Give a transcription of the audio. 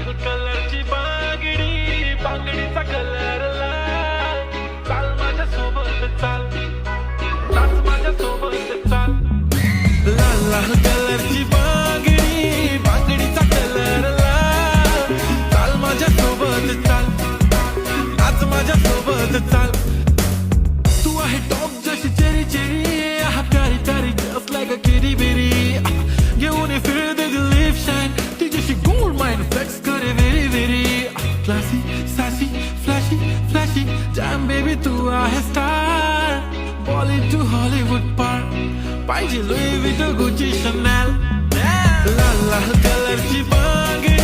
लाल कलरची बांगडी, बांगडीचा कलर लाल. चाल माझ्या सोबत चाल, नाच माझ्या सोबत चाल. लाल लाल कलरची बांगडी, बांगडीचा कलर लाल. चाल माझ्या सोबत चाल, नाच माझ्या सोबत चाल. तू आहे टॉप जशी चेरी चेरी, हा प्यारी प्यारी just like a kitty bitty. घेऊन ये फिर दे दिल लिप शाईन, तिच्याशी गोल्ड माइन फ्लेक्स करे very very. Classy, sassy, flashy, flashy, damn baby तू आहे स्टार. Bollywood to Hollywood पार, पाहिजे Louis Vuitton, Gucci, Chanel. लाल लाल कलरची बांगडी,